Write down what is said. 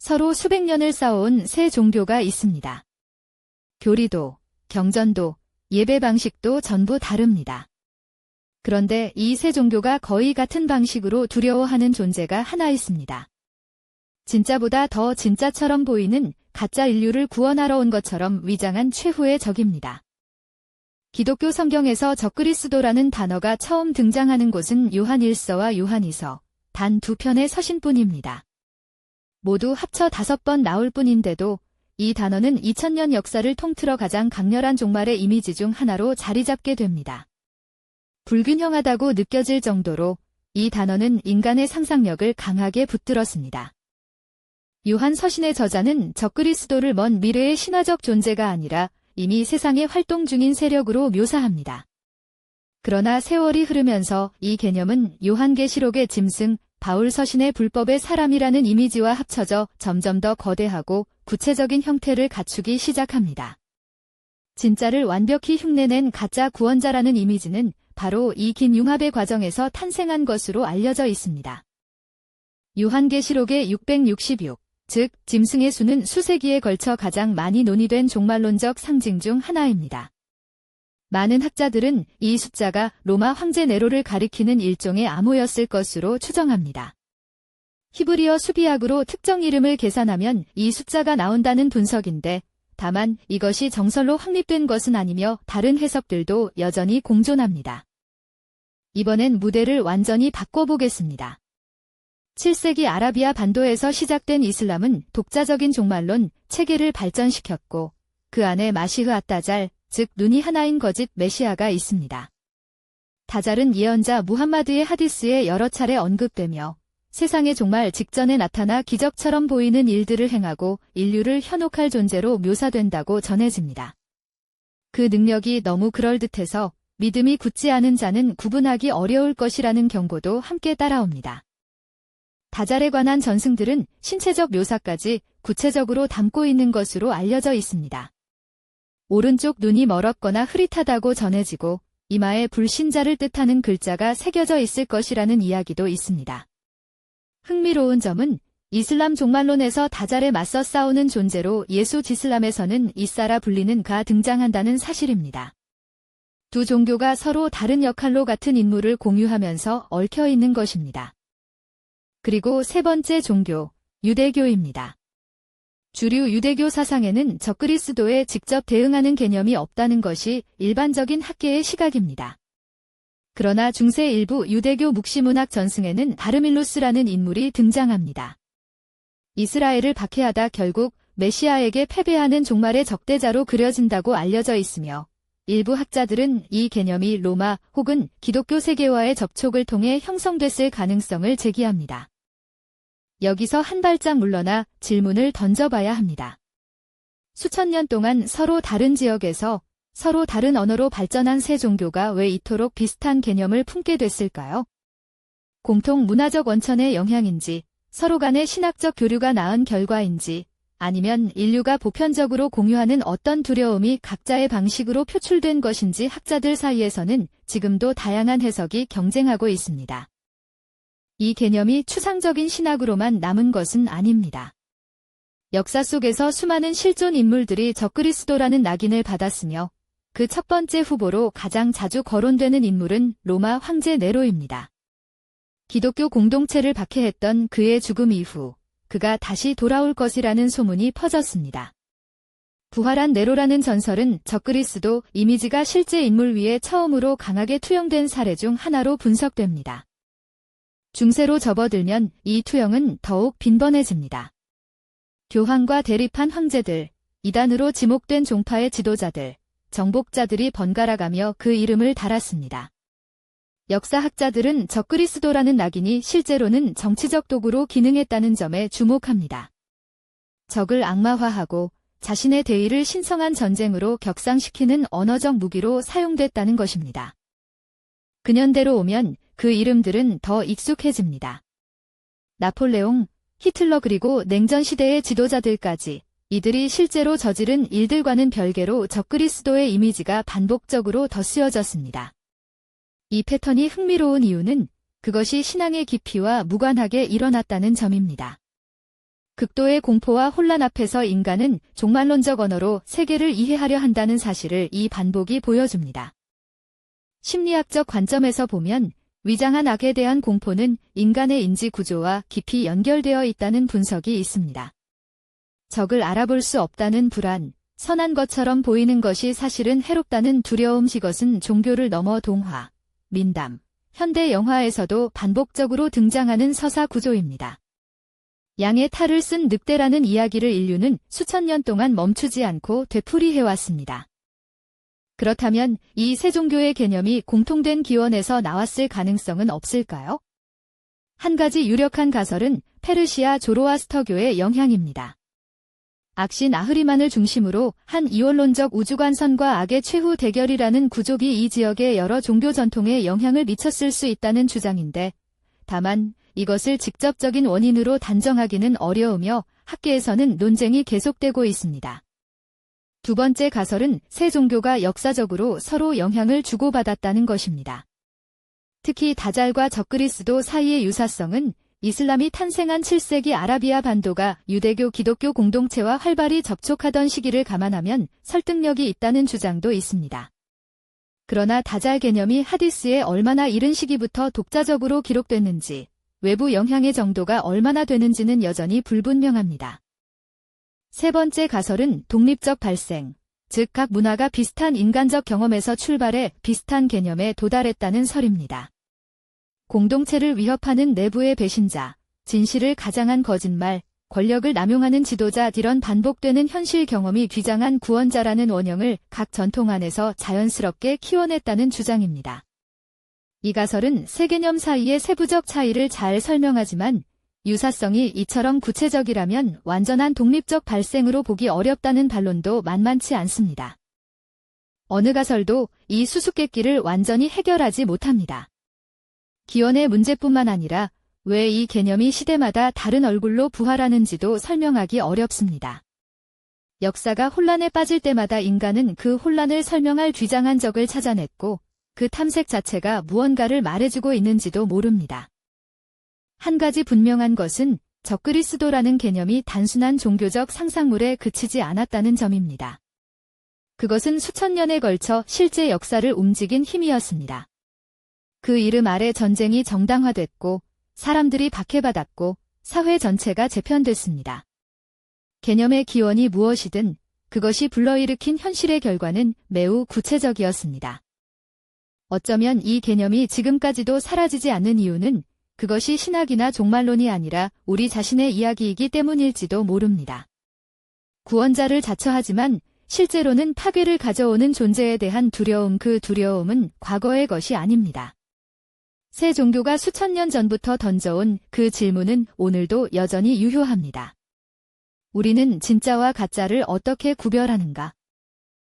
서로 수백 년을 쌓아온 세 종교가 있습니다. 교리도, 경전도, 예배 방식도 전부 다릅니다. 그런데 이 세 종교가 거의 같은 방식으로 두려워하는 존재가 하나 있습니다. 진짜보다 더 진짜처럼 보이는 가짜 인류를 구원하러 온 것처럼 위장한 최후의 적입니다. 기독교 성경에서 적그리스도라는 단어가 처음 등장하는 곳은 요한 1서와 요한 2서, 단 2편의 서신뿐입니다. 모두 합쳐 5번 나올 뿐인데도 이 단어는 2000년 역사를 통틀어 가장 강렬한 종말의 이미지 중 하나로 자리 잡게 됩니다. 불균형하다고 느껴질 정도로 이 단어는 인간의 상상력을 강하게 붙들었습니다. 요한 서신의 저자는 적그리스도를 먼 미래의 신화적 존재가 아니라 이미 세상에 활동 중인 세력으로 묘사합니다. 그러나 세월이 흐르면서 이 개념은 요한계시록의 짐승, 바울 서신의 불법의 사람이라는 이미지와 합쳐져 점점 더 거대하고 구체적인 형태를 갖추기 시작합니다. 진짜를 완벽히 흉내낸 가짜 구원자라는 이미지는 바로 이 긴 융합의 과정에서 탄생한 것으로 알려져 있습니다. 요한계시록의 666, 즉 짐승의 수는 수세기에 걸쳐 가장 많이 논의된 종말론적 상징 중 하나입니다. 많은 학자들은 이 숫자가 로마 황제 네로를 가리키는 일종의 암호였을 것으로 추정합니다. 히브리어 수비약으로 특정 이름을 계산하면 이 숫자가 나온다는 분석인데, 다만 이것이 정설로 확립된 것은 아니며 다른 해석들도 여전히 공존합니다. 이번엔 무대를 완전히 바꿔보겠습니다. 7세기 아라비아 반도에서 시작된 이슬람은 독자적인 종말론, 체계를 발전시켰고 그 안에 마시흐 앗다잘, 즉 눈이 하나인 거짓 메시아가 있습니다. 다잘은 예언자 무함마드의 하디스에 여러 차례 언급되며 세상의 종말 직전에 나타나 기적처럼 보이는 일들을 행하고 인류를 현혹할 존재로 묘사된다고 전해집니다. 그 능력이 너무 그럴듯해서 믿음이 굳지 않은 자는 구분하기 어려울 것이라는 경고도 함께 따라옵니다. 다잘에 관한 전승들은 신체적 묘사까지 구체적으로 담고 있는 것으로 알려져 있습니다. 오른쪽 눈이 멀었거나 흐릿하다고 전해지고 이마에 불신자를 뜻하는 글자가 새겨져 있을 것이라는 이야기도 있습니다. 흥미로운 점은 이슬람 종말론에서 다잘에 맞서 싸우는 존재로 예수 지슬람에서는 이사라 불리는 가 등장한다는 사실입니다. 두 종교가 서로 다른 역할로 같은 인물을 공유하면서 얽혀 있는 것입니다. 그리고 세 번째 종교, 유대교입니다. 주류 유대교 사상에는 적그리스도에 직접 대응하는 개념이 없다는 것이 일반적인 학계의 시각입니다. 그러나 중세 일부 유대교 묵시문학 전승에는 바르밀루스라는 인물이 등장합니다. 이스라엘을 박해하다 결국 메시아에게 패배하는 종말의 적대자로 그려진다고 알려져 있으며 일부 학자들은 이 개념이 로마 혹은 기독교 세계와의 접촉을 통해 형성됐을 가능성을 제기합니다. 여기서 한 발짝 물러나 질문을 던져봐야 합니다. 수천 년 동안 서로 다른 지역에서 서로 다른 언어로 발전한 세 종교가 왜 이토록 비슷한 개념을 품게 됐을까요? 공통 문화적 원천의 영향인지, 서로 간의 신학적 교류가 낳은 결과인지, 아니면 인류가 보편적으로 공유하는 어떤 두려움이 각자의 방식으로 표출된 것인지 학자들 사이에서는 지금도 다양한 해석이 경쟁하고 있습니다. 이 개념이 추상적인 신학으로만 남은 것은 아닙니다. 역사 속에서 수많은 실존 인물들이 적그리스도라는 낙인을 받았으며 그 첫 번째 후보로 가장 자주 거론되는 인물은 로마 황제 네로입니다. 기독교 공동체를 박해했던 그의 죽음 이후 그가 다시 돌아올 것이라는 소문이 퍼졌습니다. 부활한 네로라는 전설은 적그리스도 이미지가 실제 인물 위에 처음으로 강하게 투영된 사례 중 하나로 분석됩니다. 중세로 접어들면 이 투영은 더욱 빈번해집니다. 교황과 대립한 황제들, 이단으로 지목된 종파의 지도자들, 정복자들이 번갈아가며 그 이름을 달았습니다. 역사학자들은 적그리스도라는 낙인이 실제로는 정치적 도구로 기능했다는 점에 주목합니다. 적을 악마화하고 자신의 대의를 신성한 전쟁으로 격상시키는 언어적 무기로 사용됐다는 것입니다. 근현대로 오면 그 이름들은 더 익숙해집니다. 나폴레옹, 히틀러 그리고 냉전시대의 지도자들까지 이들이 실제로 저지른 일들과는 별개로 적그리스도의 이미지가 반복적으로 덧쓰여졌습니다. 이 패턴이 흥미로운 이유는 그것이 신앙의 깊이와 무관하게 일어났다는 점입니다. 극도의 공포와 혼란 앞에서 인간은 종말론적 언어로 세계를 이해하려 한다는 사실을 이 반복이 보여줍니다. 심리학적 관점에서 보면 위장한 악에 대한 공포는 인간의 인지 구조와 깊이 연결되어 있다는 분석이 있습니다. 적을 알아볼 수 없다는 불안, 선한 것처럼 보이는 것이 사실은 해롭다는 두려움, 이것은 종교를 넘어 동화, 민담, 현대 영화에서도 반복적으로 등장하는 서사 구조입니다. 양의 탈을 쓴 늑대라는 이야기를 인류는 수천 년 동안 멈추지 않고 되풀이해왔습니다. 그렇다면 이 세 종교의 개념이 공통된 기원에서 나왔을 가능성은 없을까요? 한 가지 유력한 가설은 페르시아 조로아스터교의 영향입니다. 악신 아흐리만을 중심으로 한 이원론적 우주관선과 악의 최후 대결이라는 구조기 이 지역의 여러 종교 전통에 영향을 미쳤을 수 있다는 주장인데, 다만 이것을 직접적인 원인으로 단정하기는 어려우며 학계에서는 논쟁이 계속되고 있습니다. 두 번째 가설은 세 종교가 역사적으로 서로 영향을 주고받았다는 것입니다. 특히 다잘과 적그리스도 사이의 유사성은 이슬람이 탄생한 7세기 아라비아 반도가 유대교 기독교 공동체와 활발히 접촉하던 시기를 감안하면 설득력이 있다는 주장도 있습니다. 그러나 다잘 개념이 하디스에 얼마나 이른 시기부터 독자적으로 기록됐는지, 외부 영향의 정도가 얼마나 되는지는 여전히 불분명합니다. 세 번째 가설은 독립적 발생, 즉 각 문화가 비슷한 인간적 경험에서 출발해 비슷한 개념에 도달했다는 설입니다. 공동체를 위협하는 내부의 배신자, 진실을 가장한 거짓말, 권력을 남용하는 지도자 이런 반복되는 현실 경험이 귀장한 구원자라는 원형을 각 전통 안에서 자연스럽게 키워냈다는 주장입니다. 이 가설은 세 개념 사이의 세부적 차이를 잘 설명하지만 유사성이 이처럼 구체적이라면 완전한 독립적 발생으로 보기 어렵다는 반론도 만만치 않습니다. 어느 가설도 이 수수께끼를 완전히 해결하지 못합니다. 기원의 문제뿐만 아니라 왜 이 개념이 시대마다 다른 얼굴로 부활하는지도 설명하기 어렵습니다. 역사가 혼란에 빠질 때마다 인간은 그 혼란을 설명할 귀장한 적을 찾아냈고 그 탐색 자체가 무언가를 말해주고 있는지도 모릅니다. 한 가지 분명한 것은 적그리스도라는 개념이 단순한 종교적 상상물에 그치지 않았다는 점입니다. 그것은 수천 년에 걸쳐 실제 역사를 움직인 힘이었습니다. 그 이름 아래 전쟁이 정당화됐고 사람들이 박해받았고 사회 전체가 재편됐습니다. 개념의 기원이 무엇이든 그것이 불러일으킨 현실의 결과는 매우 구체적이었습니다. 어쩌면 이 개념이 지금까지도 사라지지 않는 이유는 그것이 신학이나 종말론이 아니라 우리 자신의 이야기이기 때문일지도 모릅니다. 구원자를 자처하지만 실제로는 파괴를 가져오는 존재에 대한 두려움, 그 두려움은 과거의 것이 아닙니다. 새 종교가 수천 년 전부터 던져온 그 질문은 오늘도 여전히 유효합니다. 우리는 진짜와 가짜를 어떻게 구별하는가?